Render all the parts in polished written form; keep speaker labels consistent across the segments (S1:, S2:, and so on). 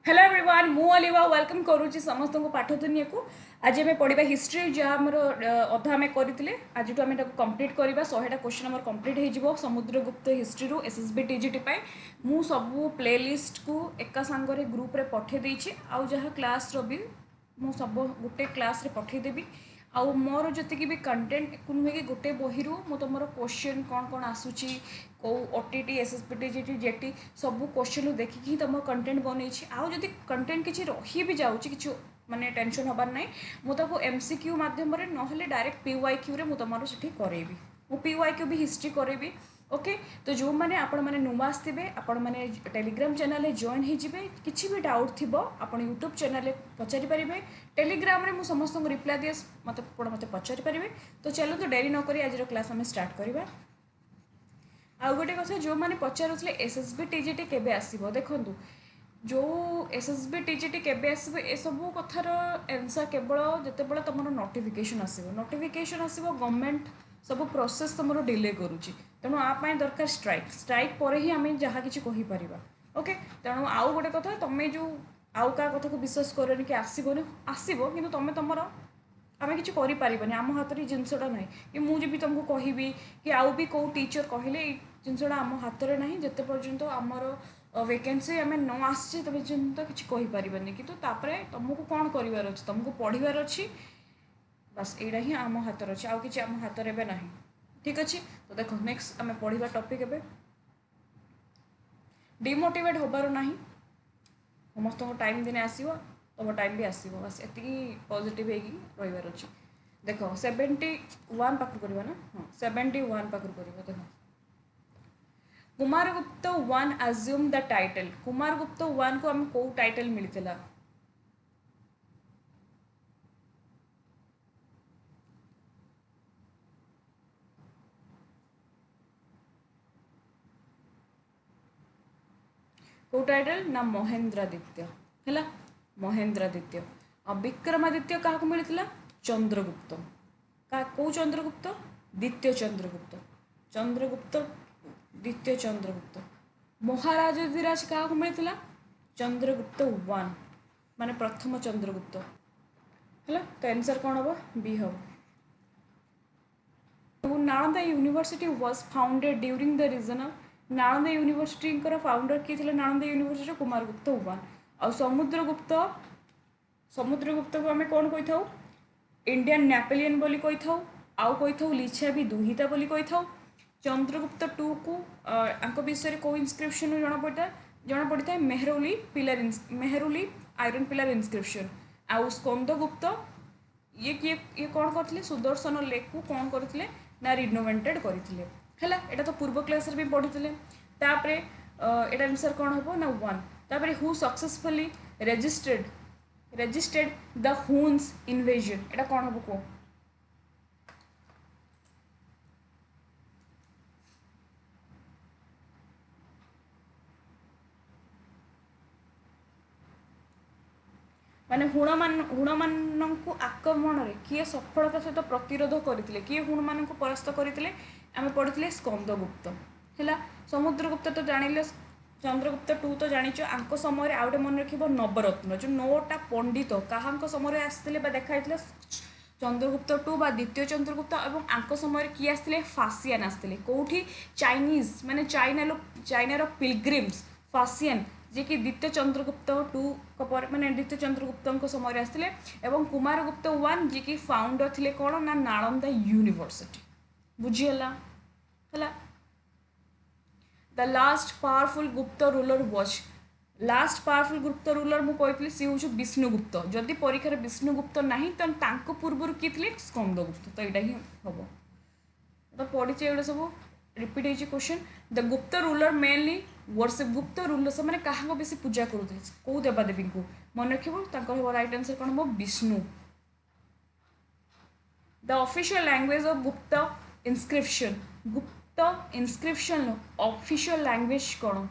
S1: Hello everyone मु अलिवा welcome करुच्ची समस्त को पाठ दुनिया को आज आम पढ़ा हिस्ट्री जहाँ आमर अधा आम करते आज आम कंप्लीट करवा 100टा क्वेश्चन आम कंप्लीट हो समुद्रगुप्त हिस्ट्री रू एसएसबी टीजीटी मु सबू प्लेलिस्ट को एका सांगरे ग्रुप रे पठे देछि आउ जहाँ क्लास रो भी मु सब गोटे क्लास रे पठेदेवी आउ मोर जी भी कंटेंट एक नुहे कि गोटे बही मु तुम क्वेश्चन कौन कौन आसूची कौ ओटीटी एसएसबी जीटी जेटी सब क्वेश्चन देखिकी तुम कंटेंट बनई आउ जदि कंटेंट किसी रही भी जाऊँगी कि माने टेंशन हबार ना मुझे एमसीक्यू मध्यम ना डायरेक्ट पीवाईक्यू रे तुम से करेबी मु पीवाईक्यू भी हिस्ट्री करेबी ओके तो जो मैंने आपण मैंने नुआ आसवे आपण मैंने टेलीग्राम चैनल जॉइन होजिबे किसी भी डाउट थी आपण यूट्यूब चैनल पचारि पारे टेलीग्राम रे मु समस्त को रिप्लाई दिए मत मत पचारि पारे तो चलो तो डेरी नक आज क्लास आम स्टार्ट करवा आउ गोटे कथा जो मैंने पचारुले एसएसबी टीजीटी केबे आसीबो देखंतु जो एसएसबी टीजीटी केबे आसीबो ए सब कथार आंसर केवल जेतेबेले तुम नोटिफिकेशन आसीबो गवर्नमेंट सब प्रोसेस तुम डिले करुच्ची तेणु आपाई दरकार स्ट्राइक स्ट्राइक पर ही आम जहाँ कि कहीपर ओके तेणु आउ गोटे कथा तुम्हें जो आउ क्या कथा को विश्वास करनी कि आसबनी आसो कि तुम तुम आम कि आम हाथ में जिनसटा ना कि मुझे भी तुमको कहबी कि आउ भी कौ टीचर कहले जिनसटा आम हाथ में ना जिते पर्यंत आमर वैकेंसी आम न आसी तुम पर्यंत किसी कहीपरनि कि तुमको कौन करार अच्छे तुमको पढ़ार अच्छी बस यहाँ ही आम हाथ अच्छे आउ कि आम हाथ में ना ठीक अच्छे तो देख नेक्स्ट आम पढ़ा टॉपिक ए डिमोटिवेट होबार ना समस्त टाइम दिने आसो तुम टाइम भी आसो बस ये पॉजिटिव रही अच्छे देख 71 पाखर करवा ना हाँ 71 पाखर कर देख Kumaragupta one assume the title Kumaragupta one को आम कौ टाइटल मिलता कौ टाइटल ना महेंद्रादित्य है महेंद्रादित्य आ विक्रमादित्य क्या मिलता चंद्रगुप्त का कौ चंद्रगुप्त द्वितीय चंद्रगुप्त चंद्रगुप्त द्वितीय चंद्रगुप्त महाराजाधिराज क्या मिलता चंद्रगुप्त वन माने प्रथम चंद्रगुप्त है तो आंसर कौन हम बी हम Nalanda university was founded during the reign of Nalanda university founder किए थे नालंदा यूनिवर्सिटी कुमारगुप्त वन आ समुद्रगुप्त समुद्रगुप्त को आम कौन कही था इंडियन नेपोलियन बोली कही था आउ कही था लिछा भी दुहिता बोली कही था चंद्रगुप्त टू को विषय कौ इनस्क्रिप्शन जना पड़ता है मेहरौली आयरन पिलर इनस्क्रिप्शन आउ स्कंदगुप्त ये किए ये कौन करते सुदर्शन लेक को कौन करते ना रिनोवेटेड करते है एटा तो पूर्व क्लास भी पढ़ी तापर एटा आंसर कौन हम ना वन तापर who successfully resisted the Hund's invasion एटा कौन हम कह माने हुण मान को आक्रमण में किए सफलता सहित प्रतिरोध करते किए हुण मान को परास्त करते आम पढ़ी स्कंदगुप्त है समुद्रगुप्त तो जान चंद्रगुप्त टू तो जाच आंक समय आउ गए मन रख नवरत्न जो 9टा पंडित क्या समय आसते देखाई चंद्रगुप्त टू बा द्वितीय चंद्रगुप्त और आंक समय किए आसते फासियान आसते कौटी चाइनीज माने चाइनार पिलग्रिम्स फासियान जे कि द्वितीय चंद्रगुप्त टू माने द्वितीय चंद्रगुप्त समय आसते कुमारगुप्त वन जी कि फाउंडर थे कौन ना नालंदा यूनिवर्सिटी बुझीगला है द लास्ट पावरफुल गुप्त रूलर वाज लास्ट पावरफुल गुप्त रूलर मुझे सी हूँ विष्णुगुप्त जदि परीक्षा विष्णुगुप्त ना तो पूर्व किए थे स्कंदगुप्त तो यहाँ ही हम तो पढ़ी एगुड़ा सब रिपीट हो क्वेश्चन द गुप्त रूलर मेनली वर्शिप गुप्त रूलर से मैंने क्या बेसी पूजा करुले कौ देवादेवी को मन रख रईट आंसर कौन हम Vishnu the official language of गुप्त इनस्क्रिप्शन ऑफिशियल लैंग्वेज कौन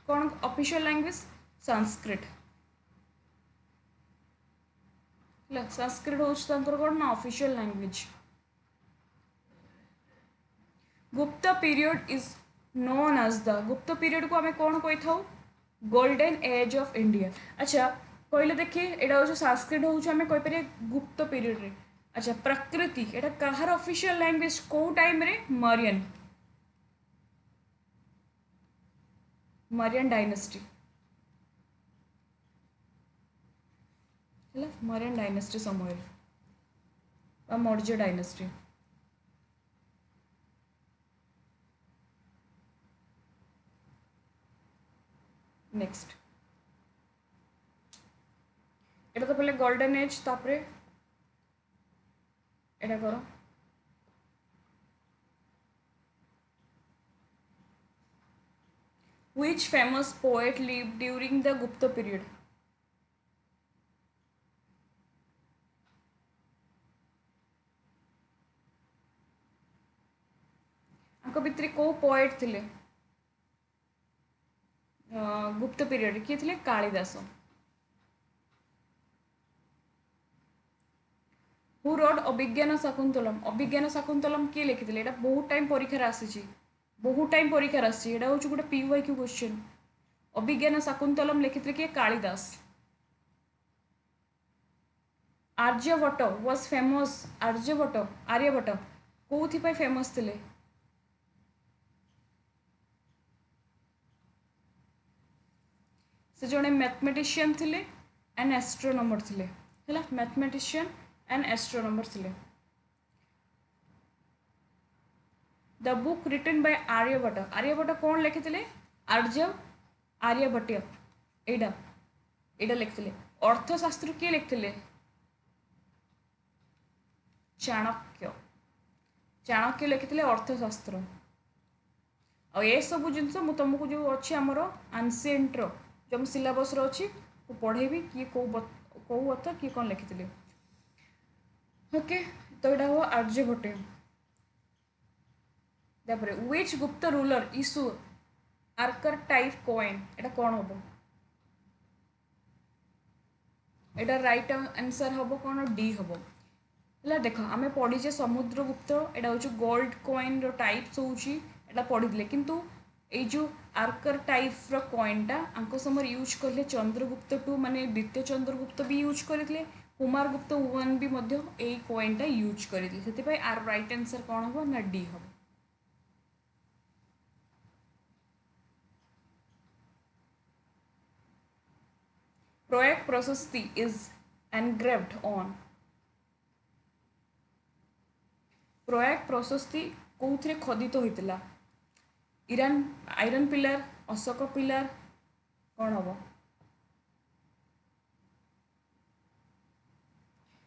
S1: कौन ऑफिशियल लैंग्वेज संस्कृत संस्कृत हूँ कौन ना ऑफिशियल लैंग्वेज गुप्त period is known as the गुप्त पीरियड को आम कौन कही था गोल्डन एज ऑफ इंडिया। अच्छा कहले देखिए एटा हूँ संस्कृत हूँ आम कहीपर गुप्त पीरियड रे। अच्छा प्रकृति एटा कहार ऑफिशियल लैंग्वेज कौ टाइम रे मरियन डायनेस्टी है मरियन डायनेस्टी समय मौर्य डायनेस्टी। नेक्स्ट एटा तो पहले गोल्डन एज तापरे एटा करो which famous poet lived during the Gupta period? आंको भितर को पोएट थिले गुप्त पीरियड किए थिले कालिदास। हु रोड अभिज्ञान शाकुंतलम अभिज्ञान शाकुंतलम किए लिखिथिले एटा बहुत टाइम परीक्षा आसीची बहुत टाइम परीक्षा आसी एटा हूँ गोटे PYQ क्वेश्चन। अभिज्ञान शाकुंतलम लिखिथिले किए कालिदास। आर्यभट्ट वाज फेमस आर्यभट्ट कौथि फेमस थिले से जड़े मैथमेटिशियन थिले एंड एस्ट्रोनॉमर थिले है मैथमेटिशियन एंड एस्ट्रोनॉमर थिले। The book written by Aryabhata कौन लिखिथिले आर्यभट्ट एटा एटा लिखिथिले। अर्थशास्त्र किए लिखिथिले चाणक्य लिखिथिले अर्थशास्त्र। आ ये सब जिनस मु तुमको जो अच्छी आमर आंसिएंट रो जो सिलेबस रो अच्छी पढ़ेबी किए कौ अथर किए कौन लिखिथिले। ओके तो यहाँ हुआ आर्यभट्ट। तापर which Gupta ruler issue archetype coin एटा कौन हम एटा राइट आंसर हम कौन डी हम है। देख आम पढ़ीचे समुद्रगुप्त एटा हूँ गोल्ड कॉइन रो टाइप्स होची एटा पढ़ी किंतु ये जो आर्कर टाइप रो कॉइनटा आंक समय यूज करले चंद्रगुप्त टू माने द्वितीय चंद्रगुप्त भी यूज करते कुमारगुप्त 1 भी मध्य यही कॉइनटा यूज करते से आर राइट आंसर कौन हम ना डी हम। प्रयाग प्रशस्ति इज एनग्रेव्ड ऑन प्रयाग प्रशस्ति कौन खोदित होता आयरन पिलर अशोक पिलर कौन हम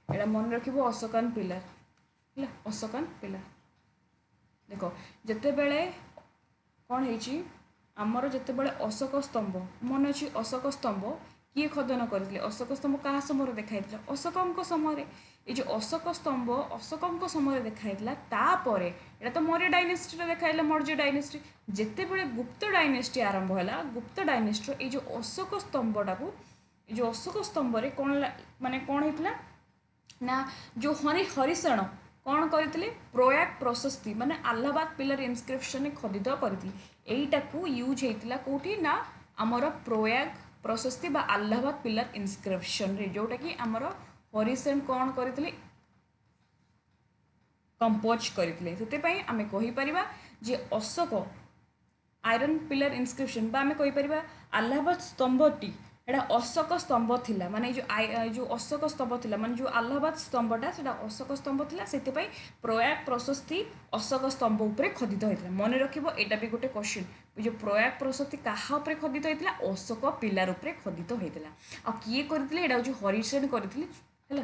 S1: एटा मन रख अशोकान पिलर है अशोकान पिलर। देख जिते बड़े कौन है आमर जिते बड़े अशोक स्तंभ मन अच्छी अशोक स्तंभ किए खदन करते अशोक स्तंभ क्या समय देखाई अशोक समय ये जो अशोक स्तंभ अशोक समय देखाई तापर यहाँ तो मौर्य डायनेस्टी देखाइला मौर्य डायनेस्टी जिते बड़े गुप्त डायनेस्टी आरंभ है गुप्त डायनेस्टी ये जो अशोक स्तंभटा को जो अशोक स्तंभ कौन माने कौन होता ना जो हरिशण कौन करते प्रयाग प्रशस्ति माने अलाहाबाद पिलर इनस्क्रिप्शन खोदित करते यहीटा को यूज होता कौटी ना आमर प्रयाग प्रशस्ति बा अलाहाबाद पिलर इनस्क्रिप्शन रे जोटा कि आमर हरिशण कौन करते कंपोज करते से आम कहीपर जे अशोक आयरन पिलर इनस्क्रिप्शन बा आम कहीपर अलाहाबाद स्तंभटी एटा अशोक स्तंभ थिला माने जो अशोक स्तंभ थिला माने जो अलाहाबाद स्तंभटा सेटा अशोक स्तंभ थिला सेति पई प्रयाग प्रशस्ति अशोक स्तंभ उपरे खोदित होइतला। मन रखिबो एटा भी गोटे क्वेश्चन जो प्रयाग प्रशस्ति काहा उपरे खोदित होइतला अशोक पिलर उपरे खोदित होइतला आ किए करथिले एटा जो हरिशण करथिले हैला।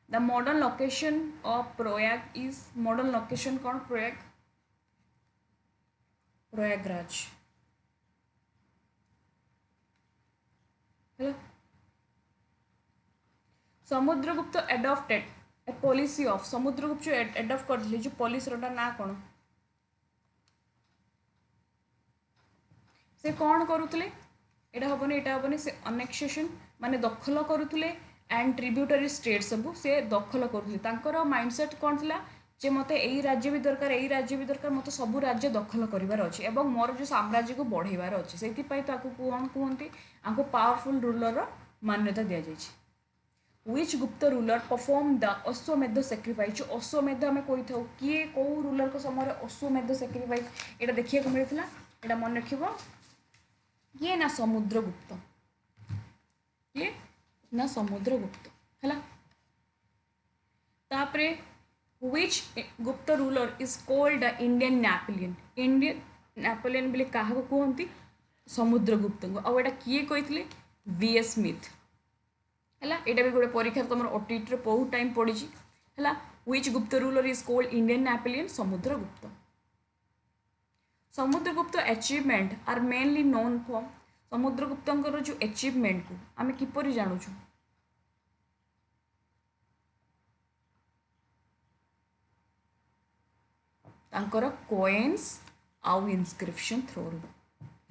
S1: The modern location of Prayag is modern location कौन प्रयागराज है। Samudragupta adopted A policy of Samudragupta जो एडॉप्ट करथिले जो पॉलिसी रोटा ना कौन से कौन करुले एटा हबनी से अनेक्सेशन माने दखल करुले एंड ट्रिब्यूटरी स्टेट सब से दखल करुले तांकर माइंडसेट कौन थिला जे मते यही राज्य भी दरकार यही राज्य भी दरकार मते सब राज्य दखल करिवार अछि एवं मोर जो साम्राज्य को बढ़ेबार अछि सेति पई ताको कोन कहंती आको पावरफुल रूलर रो मान्यता दिया जाय छै which Gupta ruler perform the अश्वमेध सैक्रिफाइस अश्वमेध हमें कोइ थाउ किए को रूलर को समय अश्वमेध सैक्रिफाइस एटा देखिए को मिलथिला एटा मन रखिबो किए ना समुद्रगुप्त किए ना समुद्रगुप्त हला तापरे which Gupta ruler is called the Indian Napoleon Indian Napoleon बोले क्या कहते समुद्रगुप्त को आउ किए कही वीएस स्मिथ है यहाँ भी गोटे परीक्षा तुम ओटीटी बहुत टाइम पड़ी है which Gupta ruler is called Indian Napoleon Samudragupta Samudragupta achievement are mainly known for Samudragupta जो अचीवमेंट को आम किपर जानूँ तांकर कोएन्स आउ इनस्क्रिप्शन थ्रो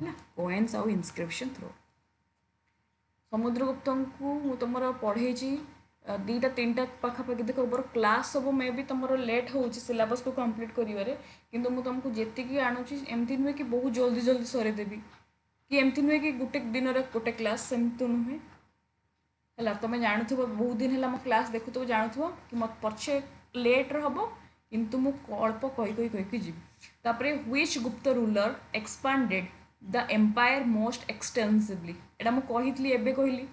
S1: है कोएन्स आउ इनस्क्रिप्शन थ्रो समुद्रगुप्त को तुम पढ़े दीटा तीन टा पाखापाखि देख मोर क्लास सब मे भी तुम लेट हो सिलेबस को कंप्लीट करिवारे किंतु मु तुमको जेतिकी आणुची एमती नुहे कि बहुत जल्दी जल्दी सरेदेवी कि एमती नुहे कि गोटे दिन गोटे क्लास सेमती नुहे है तुम जानुव बहुत दिन है मो क्लास देखुव जानुव कि मत पछे लेट हम किंतु मु अल्प कही जी तापरे which Gupta ruler expanded the empire most extensively एटा मु कही एबे कहली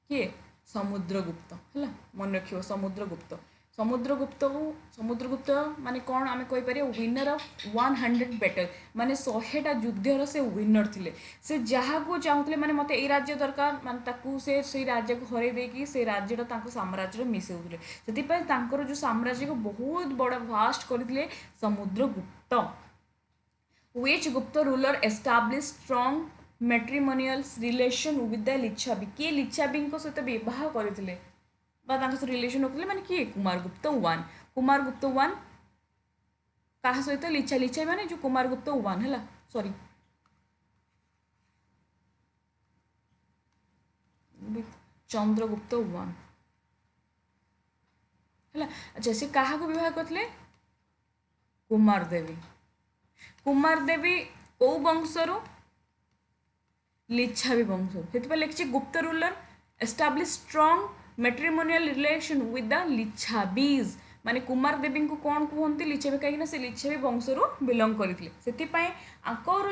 S1: किए समुद्रगुप्त है मन रखियो समुद्रगुप्त माने कौन आम कहीपर विनर ऑफ 100 बैटल माने 100टा युद्धर से विनर थिले से जहाँ को चाहूले माने मते ए राज्य दरकार माने ताकू से राज्य को हरे देकी से राज्यटा तांको साम्राज्य मिसेउले सेतिपय तांकर जो साम्राज्य को बहुत बड़ा वास्ट करथिले Samudragupta which Gupta ruler establish strong matrimonial relation with the लिच्छाबी किए लिच्छाबी सहित विवाह करते रिलेशन रखते माने किए कुमारगुप्त वन क्या सहित लिच्छा माने जो कुमारगुप्त वन है सॉरी चंद्रगुप्त वन है अच्छा से क्या विवाह करते कुमार देवी कौ वंशर लिच्छाबी वंश से लिखी Gupta ruler establish strong matrimonial relation with the Licchavis माने कुमार देवी को कौन कहते लिच्छाबी कहीं से लिच्छाबी वंश बिलंग करते से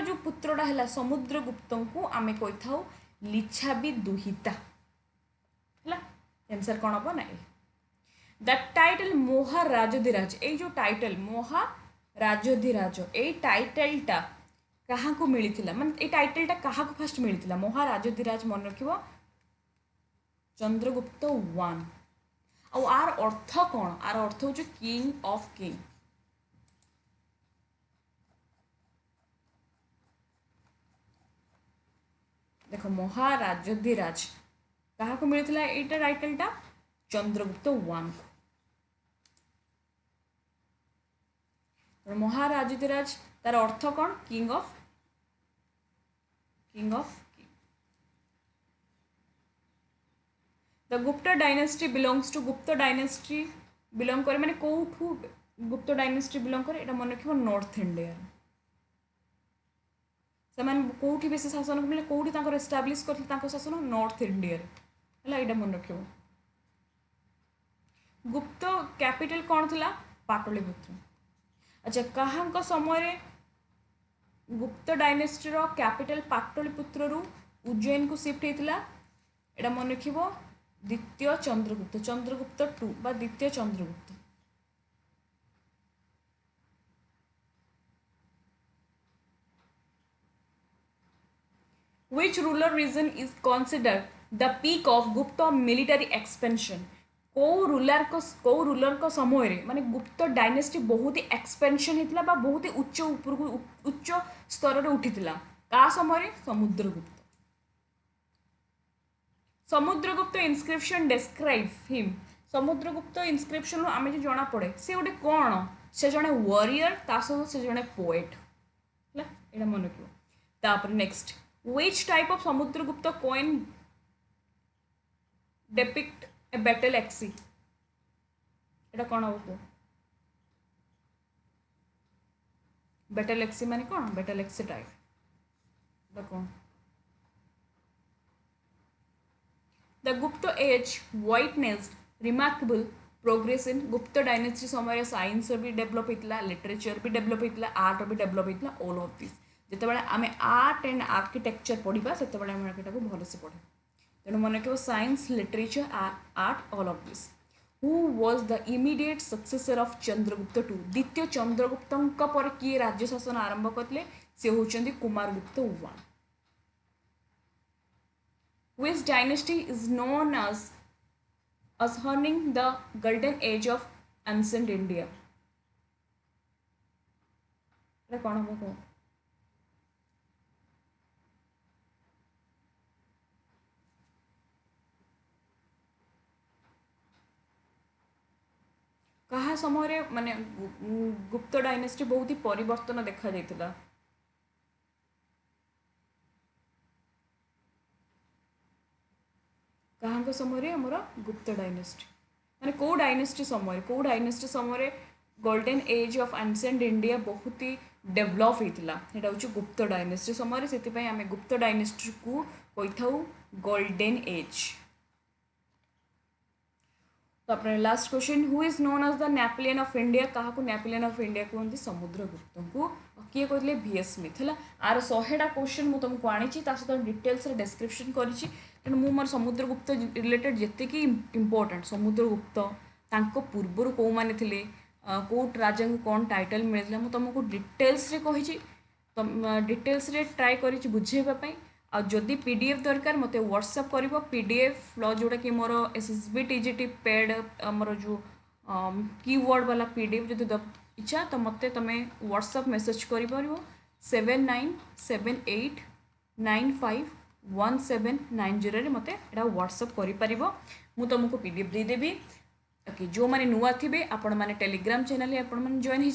S1: जो पुत्रटा है समुद्रगुप्त को आम कही था लिच्छाबी दुहिता है आंसर कौन हम ना द टाइटल महाराजधिराज ये जो टाइटल महाराजधिराज ये टाइटलटा क्या मिलता माने ये टाइटलटा क्या फास्ट मिलता महाराजधिराज मन रख चंद्रगुप्त वन आर अर्थ कौन आर अर्थ हो किंग ऑफ किंग देख महाराजधिराज क्या मिलता यहाँ टाइटलटा चंद्रगुप्त वन महाराजधिराज तार अर्थ कौन किंग ऑफ द गुप्त डायनेस्टी बिलोंग्स टू गुप्त डायनेस्टी बिलोंग करे माने कोठू गुप्त डायनेस्टी बिलोंग करे एटा मन रखिबो नॉर्थ इंडिया समान कोठी बेसी शासन मिले कोठी तांकर एस्टैब्लिश करथि तांकर शासन नॉर्थ इंडिया हला एटा मन रखिबो गुप्त कैपिटल कौन थिला पाटलिपुत्र अच्छा कहाँ समय रे गुप्त डायनेस्टी रो कैपिटल पाटलिपुत्र रु उज्जैन को शिफ्ट होता एटा मन रख द्वितीय चंद्रगुप्त 2 बा द्वितीय Chandragupta which ruler region is considered the peak of Gupta military expansion को रूलर को समय रे माने गुप्त डायनेस्टी बहुत ही एक्सपेंशन होता बा बहुत ही उच्च उच्च स्तर रे उठितिला का समय रे समुद्रगुप्त इनस्क्रिप्शन डिस्क्राइब हिम समुद्रगुप्त इनस्क्रिप्शन आम जो जना पड़े से गोटे कौन से जड़े वॉरियर ता सहित से जड़े पोएट है ये मन रखियो next which type of Samudragupta coin depict a battle axe एटा कौन हम को बेटालेक्सी माने कौन बेटालेक्सी टाइप एटा कौन द गुप्त एज वाइटनेस्ड रिमार्केबल प्रोग्रेस इन गुप्त डायनेस्टी समय साइंस भी डेभलप होता लिटरेचर भी डेभलप होता आर्ट भी डेभलप होता ऑल ऑफ दिस जितेबाला आम आर्ट एंड आर्किटेक्चर पढ़ा से भलसे पढ़े तेणु मन रख science literature art all of this who was the immediate successor of Chandragupta two द्वितीय चंद्रगुप्त पर किए राज्य शासन आरंभ करते से होचंदी Kumaragupta one which dynasty is known as usherning the golden age of ancient India एटा कौन हम को कहा समय माने गुप्त डायनेस्टी बहुत ही परिवर्तन देखा जाइतिला कहाँ समय आमर गुप्त डायनेस्टी माने कौ डायनेस्टी समय golden age of ancient India बहुत ही डेभलप होता है गुप्त डायनेस्टी समय से आम गुप्त डायनेस्टी को कही था गोल्डन एज तो अपने last question who is known as the Napoleon of India क्या नेपोलियन ऑफ इंडिया कहते समुद्रगुप्त को किए कहते वीएस स्मिथ है आर 100टा क्वेश्चन मुझे तुमको आनी सहित डिटेल्स डिस्क्रिप्शन करी तेणु मोर समुद्रगुप्त रिलेटेड जितकी इंपोर्टेंट समुद्रगुप्त पूर्वर कौ मैंने थे कौ राजा को कौन टाइटल मिलता मुझे तुमको डिटेल्स कही डिटेल्स ट्राए कर बुझेवाई आदि पीडीएफ दरकार मत व्हाट्सएप कर पीडीएफ जोटा कि मोर एसएसबी टीजीटी पेड आमर जो कीवर्ड वाला पीडीएफ जो इच्छा तो मत तुम व्हाट्सएप मेसेज कर 7978951790 मत व्हाट्सएप कर तुमको पीडीएफ देदेवी ओके जो मैंने नुआ थे आपण मैंने टेलीग्राम चैनल आपण मैंने जॉइन हो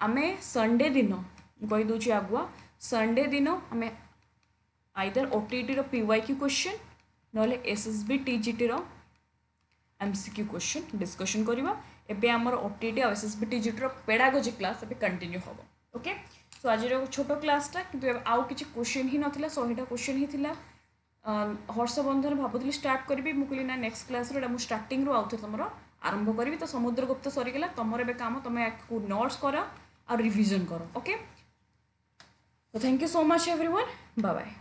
S1: आम संडे दिन कहीदे आगुआ संडे दिन आम आइदर ओटीटी रो पीवाईक्यू क्वेश्चन नले एसएसबी टीजीटी रो एमसीक्यू क्वेश्चन डिस्कशन करवा एबे हमर ओटीटी और एसएसबी टीजीटी रो पेडागोजी क्लास एबे कंटिन्यू होबो ओके सो आज छोट क्लासटा कि आउ किसी क्वेश्चन ही नाला 100टा क्वेश्चन ही थिला हर्षबंधन भावुली स्टार्ट करी मुझे ना नेक्स्ट क्लास मुझे स्टार्टिंग आउ थे तुम आरंभ करी तो समुद्रगुप्त सरीगला तुम ए कम तुम नोट्स कर और रिविजन कर ओके तो thank you so much everyone bye bye.